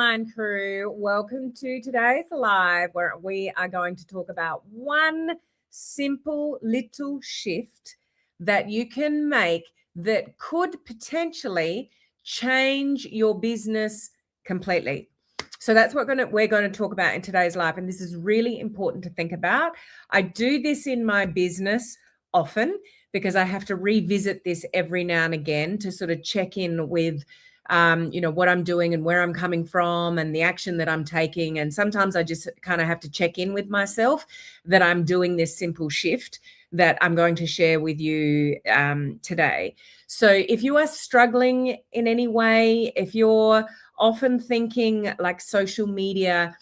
online crew. Welcome to today's live, where we are going to talk about one simple little shift that you can make that could potentially change your business completely. So that's what we're going to talk about in today's live. And this is really important to think about. I do this in my business often because I have to revisit this every now and again to sort of check in with what I'm doing and where I'm coming from and the action that I'm taking. And sometimes I just kind of have to check in with myself that I'm doing this simple shift that I'm going to share with you today. So if you are struggling in any way, if you're often thinking like social media,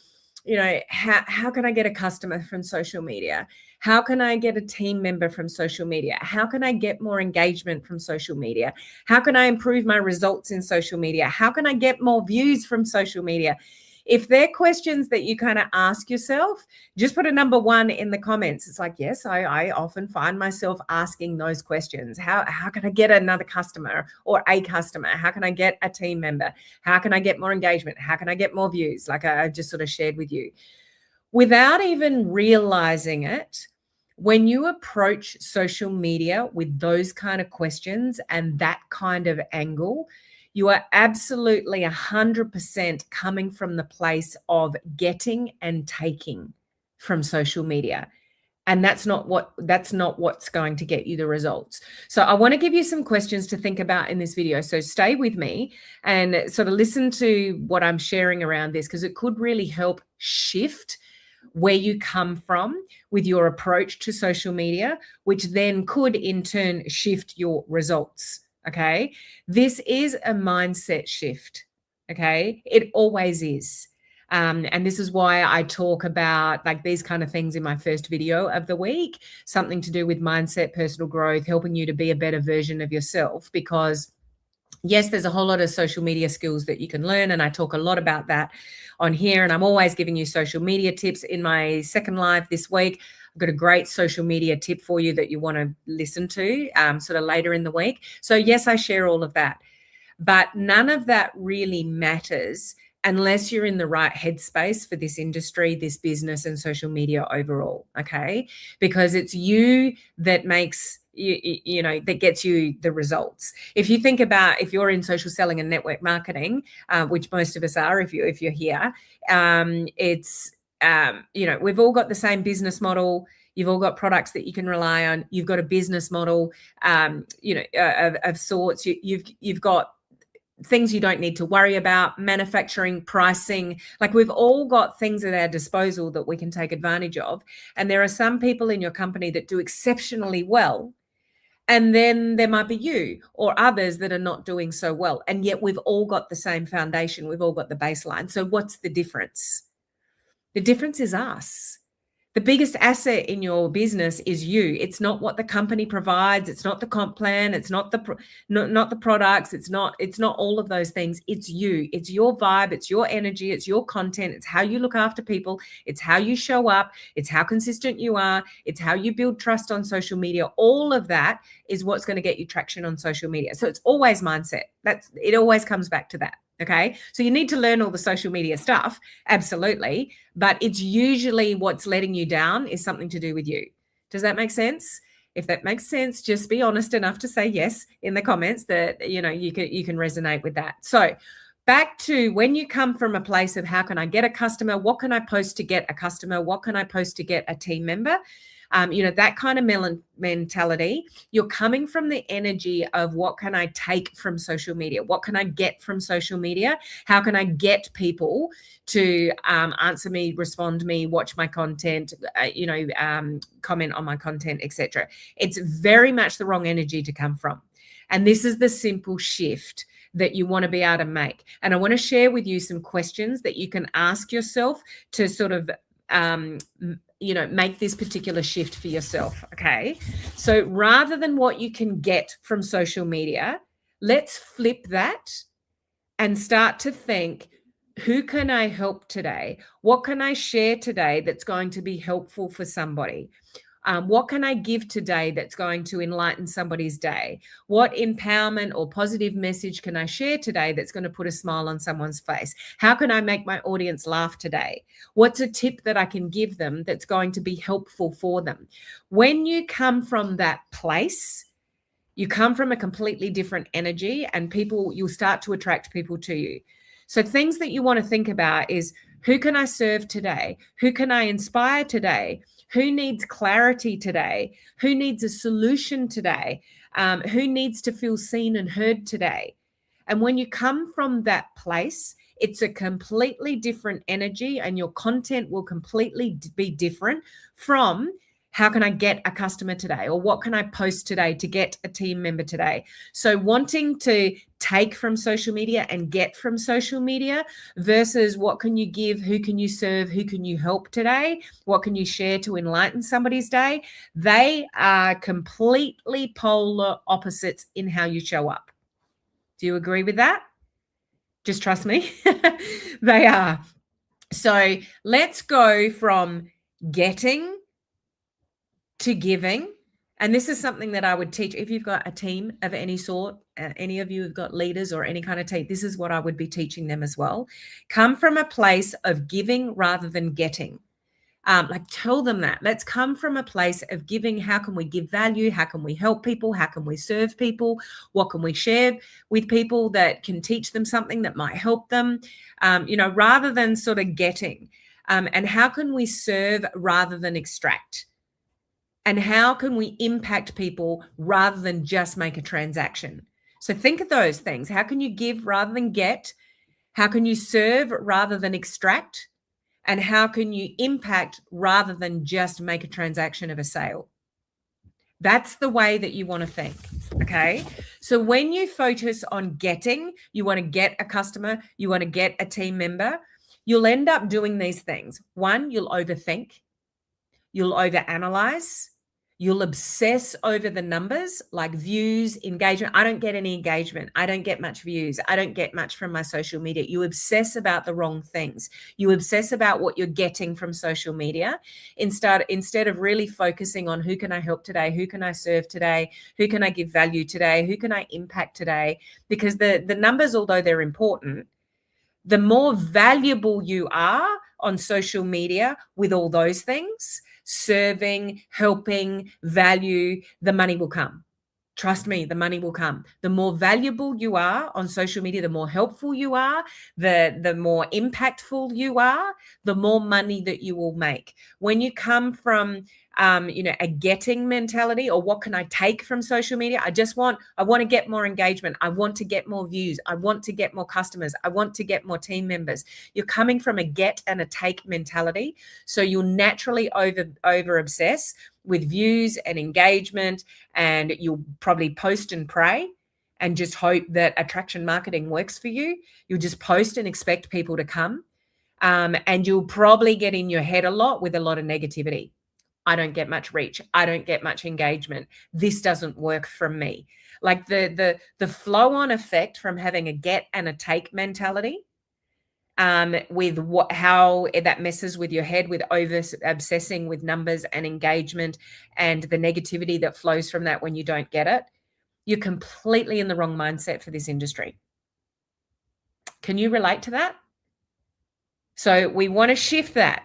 how can I get a customer from social media? How can I get a team member from social media? How can I get more engagement from social media? How can I improve my results in social media? How can I get more views from social media? If they're questions that you kind of ask yourself, just put a number 1 in the comments. It's like, yes, I often find myself asking those questions. How can I get another customer or a customer? How can I get a team member? How can I get more engagement? How can I get more views? Like I just sort of shared with you. Without even realizing it, when you approach social media with those kind of questions and that kind of angle, you are absolutely 100% coming from the place of getting and taking from social media. And that's not what's going to get you the results. So I want to give you some questions to think about in this video. So stay with me and sort of listen to what I'm sharing around this, because it could really help shift where you come from with your approach to social media, which then could in turn shift your results. Okay. This is a mindset shift. Okay. It always is. And this is why I talk about like these kind of things in my first video of the week, something to do with mindset, personal growth, helping you to be a better version of yourself. Because yes, there's a whole lot of social media skills that you can learn. And I talk a lot about that on here. And I'm always giving you social media tips. In my second live this week, I've got a great social media tip for you that you want to listen to sort of later in the week. So yes, I share all of that. But none of that really matters unless you're in the right headspace for this industry, this business, and social media overall, okay? Because it's you that makes that gets you the results. If you think about if you're in social selling and network marketing, which most of us are, if you're here, it's we've all got the same business model. You've all got products that you can rely on. You've got a business model, of sorts. You've got things you don't need to worry about, manufacturing, pricing. Like we've all got things at our disposal that we can take advantage of. And there are some people in your company that do exceptionally well. And then there might be you or others that are not doing so well. And yet we've all got the same foundation. We've all got the baseline. So what's the difference? The difference is us. The biggest asset in your business is you. It's not what the company provides. It's not the comp plan. It's not the not the products. It's not all of those things. It's you. It's your vibe. It's your energy. It's your content. It's how you look after people. It's how you show up. It's how consistent you are. It's how you build trust on social media. All of that is what's going to get you traction on social media. So it's always mindset. It always comes back to that. Okay. So you need to learn all the social media stuff. Absolutely. But it's usually what's letting you down is something to do with you. Does that make sense? If that makes sense, just be honest enough to say yes in the comments that, you can resonate with that. So back to when you come from a place of how can I get a customer? What can I post to get a customer? What can I post to get a team member? That kind of mentality, you're coming from the energy of what can I take from social media? What can I get from social media? How can I get people to answer me, respond to me, watch my content, comment on my content, etc. It's very much the wrong energy to come from. And this is the simple shift that you want to be able to make. And I want to share with you some questions that you can ask yourself to sort of make this particular shift for yourself. Okay. So rather than what you can get from social media, let's flip that and start to think, who can I help today? What can I share today that's going to be helpful for somebody? What can I give today that's going to enlighten somebody's day? What empowerment or positive message can I share today that's going to put a smile on someone's face? How can I make my audience laugh today? What's a tip that I can give them that's going to be helpful for them? When you come from that place, you come from a completely different energy, and you'll start to attract people to you. So things that you want to think about is, who can I serve today? Who can I inspire today? Who needs clarity today? Who needs a solution today? Who needs to feel seen and heard today? And when you come from that place, it's a completely different energy, and your content will completely be different from, how can I get a customer today? Or what can I post today to get a team member today? So wanting to take from social media and get from social media versus what can you give, who can you serve, who can you help today? What can you share to enlighten somebody's day? They are completely polar opposites in how you show up. Do you agree with that? Just trust me. They are. So let's go from getting to giving. And this is something that I would teach if you've got a team of any sort, any of you have got leaders or any kind of team, this is what I would be teaching them as well. Come from a place of giving rather than getting. Tell them that. Let's come from a place of giving. How can we give value? How can we help people? How can we serve people? What can we share with people that can teach them something that might help them? Rather than sort of getting. And how can we serve rather than extract? And how can we impact people rather than just make a transaction? So think of those things. How can you give rather than get? How can you serve rather than extract? And how can you impact rather than just make a transaction of a sale? That's the way that you want to think, okay? So when you focus on getting, you want to get a customer, you want to get a team member, you'll end up doing these things. One, you'll overthink. You'll overanalyze. You'll obsess over the numbers like views, engagement. I don't get any engagement. I don't get much views. I don't get much from my social media. You obsess about the wrong things. You obsess about what you're getting from social media instead of really focusing on, who can I help today? Who can I serve today? Who can I give value today? Who can I impact today? Because the numbers, although they're important, the more valuable you are on social media with all those things, serving, helping, value, the money will come. Trust me, the money will come. The more valuable you are on social media, the more helpful you are, the more impactful you are, the more money that you will make. When you come from a getting mentality, or what can I take from social media? I want to get more engagement. I want to get more views. I want to get more customers. I want to get more team members. You're coming from a get and a take mentality. So you'll naturally over obsess with views and engagement, and you'll probably post and pray and just hope that attraction marketing works for you. You'll just post and expect people to come. And you'll probably get in your head a lot with a lot of negativity. I don't get much reach. I don't get much engagement. This doesn't work for me. Like the flow on effect from having a get and a take mentality, with how that messes with your head, with over obsessing with numbers and engagement and the negativity that flows from that when you don't get it, you're completely in the wrong mindset for this industry. Can you relate to that? So we want to shift that.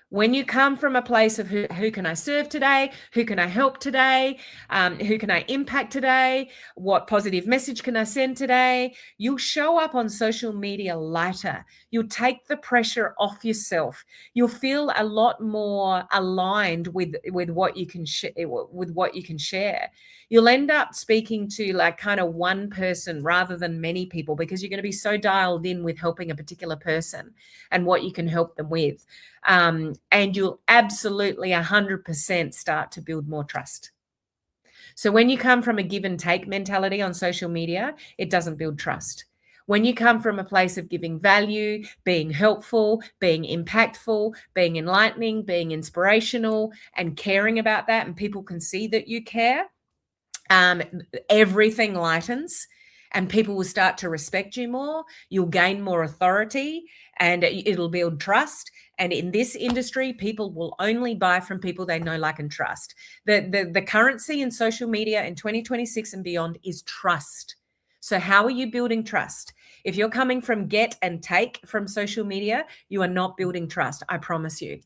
When you come from a place of who can I serve today? Who can I help today? Who can I impact today? What positive message can I send today? You'll show up on social media lighter. You'll take the pressure off yourself. You'll feel a lot more aligned with what you can share. You'll end up speaking to like kind of one person rather than many people, because you're going to be so dialed in with helping a particular person and what you can help them with. And you'll absolutely 100% start to build more trust. So when you come from a give and take mentality on social media, it doesn't build trust. When you come from a place of giving value, being helpful, being impactful, being enlightening, being inspirational, and caring about that, and people can see that you care, everything lightens. and people will start to respect you more. You'll gain more authority and it'll build trust. And in this industry, people will only buy from people they know, like, and trust. The currency in social media in 2026 and beyond is trust. So how are you building trust? If you're coming from get and take from social media, you are not building trust. I promise you.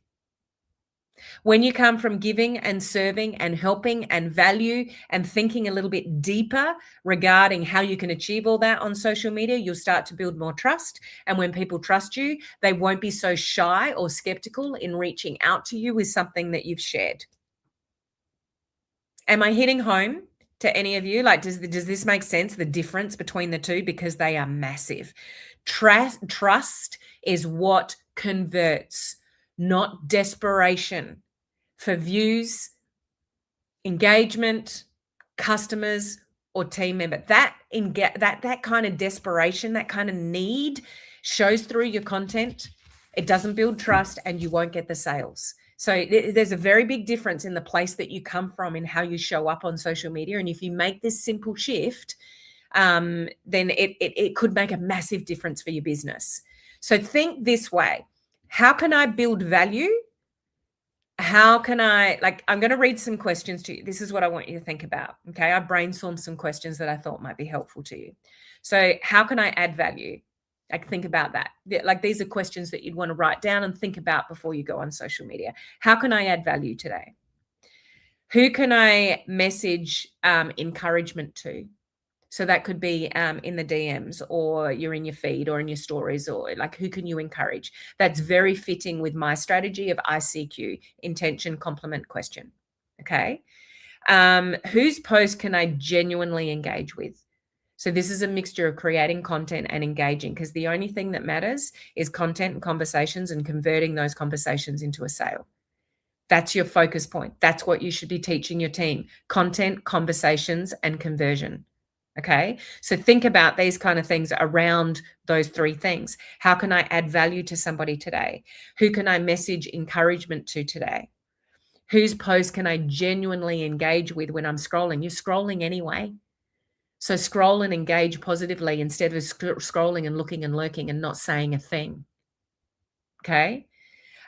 When you come from giving and serving and helping and value and thinking a little bit deeper regarding how you can achieve all that on social media, you'll start to build more trust. And when people trust you, they won't be so shy or skeptical in reaching out to you with something that you've shared. Am I hitting home to any of you? Like, does this make sense, the difference between the two? Because they are massive. Trust is what converts, not desperation for views, engagement, customers, or team member. That kind of desperation, that kind of need shows through your content. It doesn't build trust and you won't get the sales. So there's a very big difference in the place that you come from and how you show up on social media. And if you make this simple shift, then it could make a massive difference for your business. So think this way. How can I build value? How can I, I'm going to read some questions to you. This is what I want you to think about. Okay. I brainstormed some questions that I thought might be helpful to you. So how can I add value? Think about that. These are questions that you'd want to write down and think about before you go on social media. How can I add value today? Who can I message encouragement to? So that could be in the DMs, or you're in your feed or in your stories, or who can you encourage? That's very fitting with my strategy of ICQ, intention, complement, question. Okay. Whose post can I genuinely engage with? So this is a mixture of creating content and engaging, because the only thing that matters is content and conversations and converting those conversations into a sale. That's your focus point. That's what you should be teaching your team: content, conversations, and conversion. Okay. So think about these kind of things around those three things. How can I add value to somebody today? Who can I message encouragement to today? Whose post can I genuinely engage with when I'm scrolling? You're scrolling anyway. So scroll and engage positively instead of scrolling and looking and lurking and not saying a thing. Okay.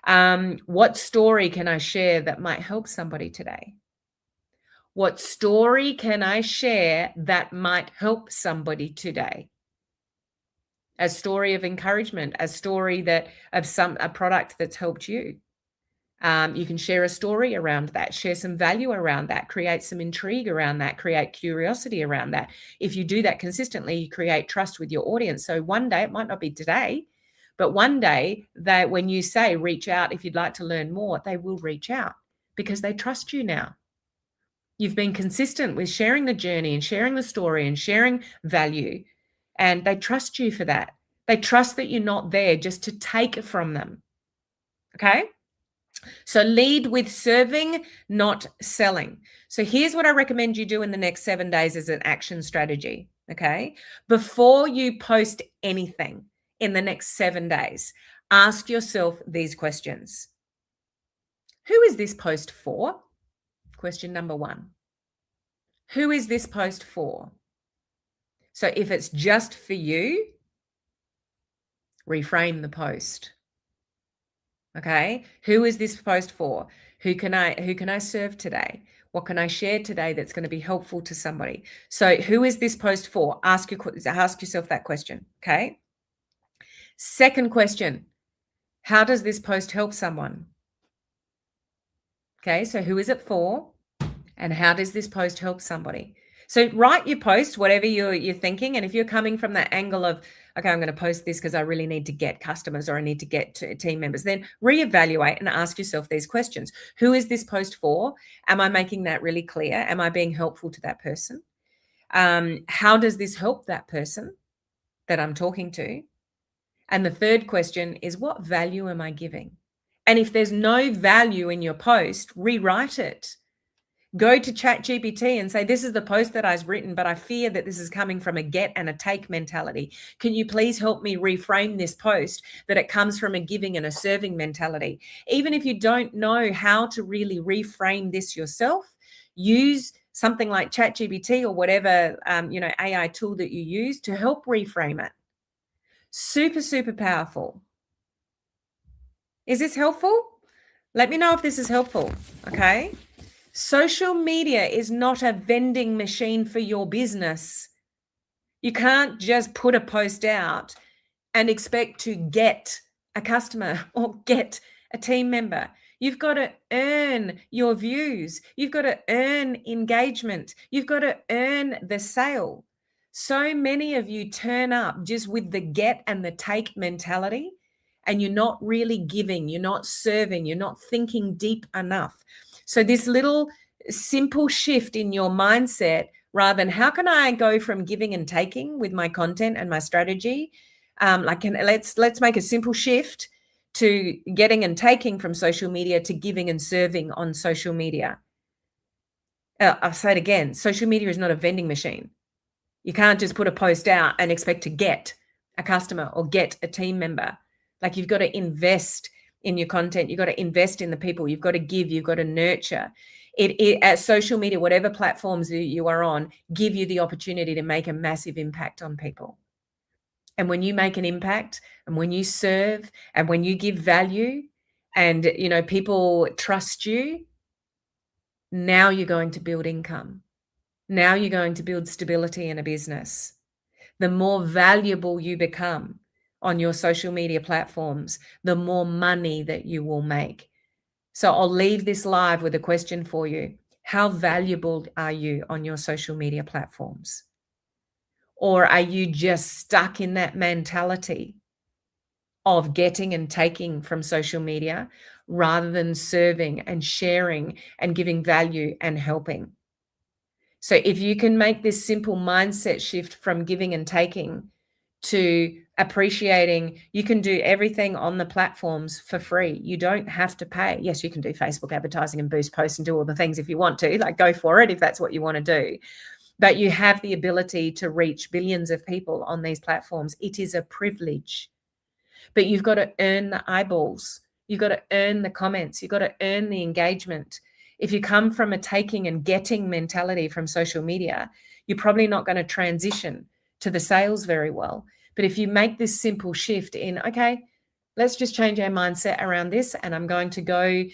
What story can I share that might help somebody today? What story can I share that might help somebody today? A story of encouragement, a story of a product that's helped you. You can share a story around that, share some value around that, create some intrigue around that, create curiosity around that. If you do that consistently, you create trust with your audience. So one day, it might not be today, but one day, that when you say reach out if you'd like to learn more, they will reach out because they trust you now. You've been consistent with sharing the journey and sharing the story and sharing value, and they trust you for that. They trust that you're not there just to take from them. Okay? So lead with serving, not selling. So here's what I recommend you do in the next 7 days as an action strategy. Okay? Before you post anything in the next 7 days, ask yourself these questions. Who is this post for? Question number 1. Who is this post for? So if it's just for you, reframe the post. Okay? Who is this post for? Who can I serve today? What can I share today that's going to be helpful to somebody? So who is this post for? Ask yourself that question. Okay? Second question, how does this post help someone? Okay, so who is it for? And how does this post help somebody? So write your post, whatever you're thinking. And if you're coming from that angle of, okay, I'm going to post this because I really need to get customers or I need to get team members, then reevaluate and ask yourself these questions. Who is this post for? Am I making that really clear? Am I being helpful to that person? How does this help that person that I'm talking to? And the third question is, what value am I giving? And if there's no value in your post, rewrite it. Go to ChatGPT and say, this is the post that I've written, but I fear that this is coming from a get and a take mentality. Can you please help me reframe this post that it comes from a giving and a serving mentality? Even if you don't know how to really reframe this yourself, use something like ChatGPT or whatever, AI tool that you use to help reframe it. Super, super powerful. Is this helpful? Let me know if this is helpful, okay? Social media is not a vending machine for your business. You can't just put a post out and expect to get a customer or get a team member. You've got to earn your views. You've got to earn engagement. You've got to earn the sale. So many of you turn up just with the get and the take mentality, and you're not really giving, you're not serving, you're not thinking deep enough. So this little simple shift in your mindset, rather than how can I go from giving and taking with my content and my strategy, let's make a simple shift to getting and taking from social media to giving and serving on social media. I'll say it again. Social media is not a vending machine. You can't just put a post out and expect to get a customer or get a team member. Like, you've got to invest in your content. You've got to invest in the people. You've got to give. You've got to nurture. At social media, whatever platforms you are on, give you the opportunity to make a massive impact on people. And when you make an impact, and when you serve, and when you give value, and people trust you, now you're going to build income. Now you're going to build stability in a business. The more valuable you become on your social media platforms, the more money that you will make. So I'll leave this live with a question for you. How valuable are you on your social media platforms? Or are you just stuck in that mentality of getting and taking from social media rather than serving and sharing and giving value and helping? So if you can make this simple mindset shift from giving and taking to appreciating, you can do everything on the platforms for free. You don't have to pay. Yes, you can do Facebook advertising and boost posts and do all the things if you want to, like, go for it if that's what you want to do. But you have the ability to reach billions of people on these platforms. It is a privilege. But you've got to earn the eyeballs. You've got to earn the comments. You've got to earn the engagement. If you come from a taking and getting mentality from social media, you're probably not going to transition to the sales very well. But if you make this simple shift in, okay, let's just change our mindset around this, and I'm going to go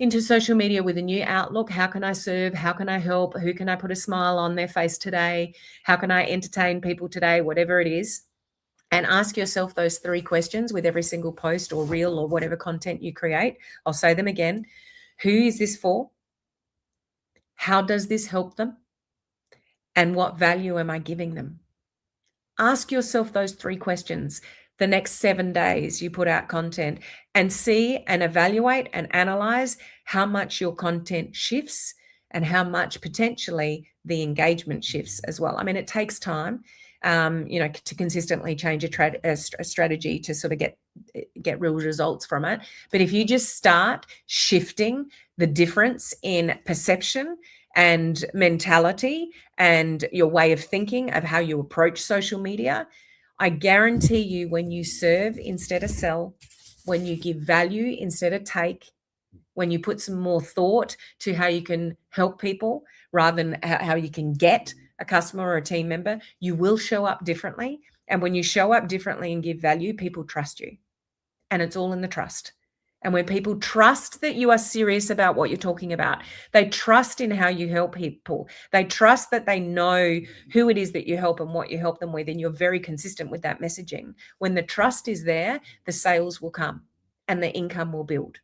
into social media with a new outlook. How can I serve? How can I help? Who can I put a smile on their face today? How can I entertain people today? Whatever it is. And ask yourself those 3 questions with every single post or reel or whatever content you create. I'll say them again. Who is this for? How does this help them? And what value am I giving them? Ask yourself those 3 questions the next 7 days you put out content, and see and evaluate and analyze how much your content shifts and how much potentially the engagement shifts as well. I mean, it takes time, to consistently change a strategy to sort of get real results from it. But if you just start shifting the difference in perception and mentality and your way of thinking of how you approach social media, I guarantee you, when you serve instead of sell, when you give value instead of take, when you put some more thought to how you can help people rather than how you can get a customer or a team member, you will show up differently. And when you show up differently and give value, people trust you. And it's all in the trust. And when people trust that you are serious about what you're talking about, they trust in how you help people. They trust that they know who it is that you help and what you help them with, and you're very consistent with that messaging. When the trust is there, the sales will come and the income will build.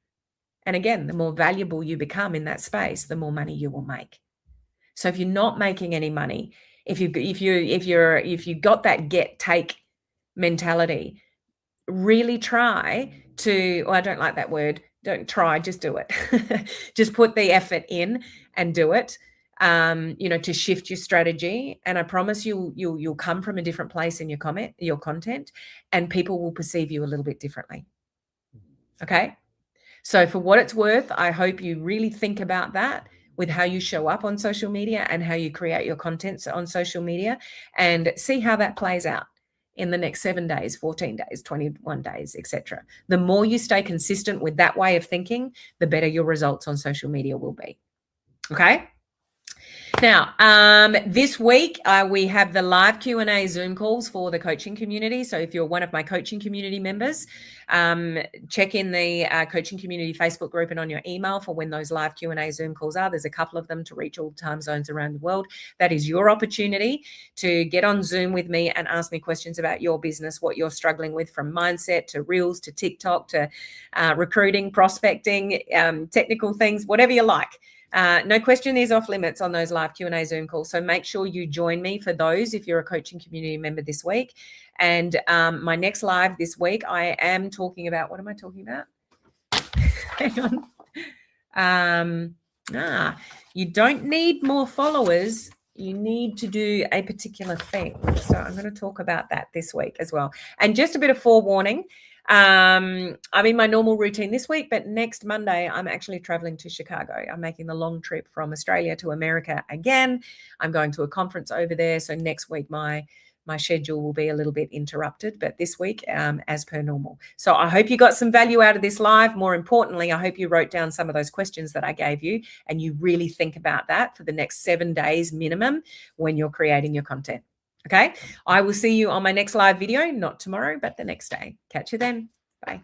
And again, the more valuable you become in that space, the more money you will make. So if you're not making any money, if you got that get take mentality, really try to, I don't like that word, don't try, just do it. Just put the effort in and do it, to shift your strategy. And I promise you'll come from a different place in your content, and people will perceive you a little bit differently. Okay. So for what it's worth, I hope you really think about that with how you show up on social media and how you create your content on social media, and see how that plays out in the next 7 days, 14 days, 21 days, etc. The more you stay consistent with that way of thinking, the better your results on social media will be. Okay. Now, this week we have the live Q&A Zoom calls for the coaching community. So if you're one of my coaching community members, check in the coaching community Facebook group and on your email for when those live Q&A Zoom calls are. There's a couple of them to reach all time zones around the world. That is your opportunity to get on Zoom with me and ask me questions about your business, what you're struggling with, from mindset to Reels to TikTok to recruiting, prospecting, technical things, whatever you like. No question is off limits on those live Q&A Zoom calls. So make sure you join me for those if you're a coaching community member this week. And my next live this week, I am talking about, what am I talking about? Hang on. You don't need more followers. You need to do a particular thing. So I'm going to talk about that this week as well. And just a bit of forewarning. I'm in my normal routine this week, but next Monday, I'm actually traveling to Chicago. I'm making the long trip from Australia to America again. I'm going to a conference over there. So next week, my schedule will be a little bit interrupted, but this week, as per normal. So I hope you got some value out of this live. More importantly, I hope you wrote down some of those questions that I gave you and you really think about that for the next 7 days minimum when you're creating your content. Okay, I will see you on my next live video, not tomorrow, but the next day. Catch you then. Bye.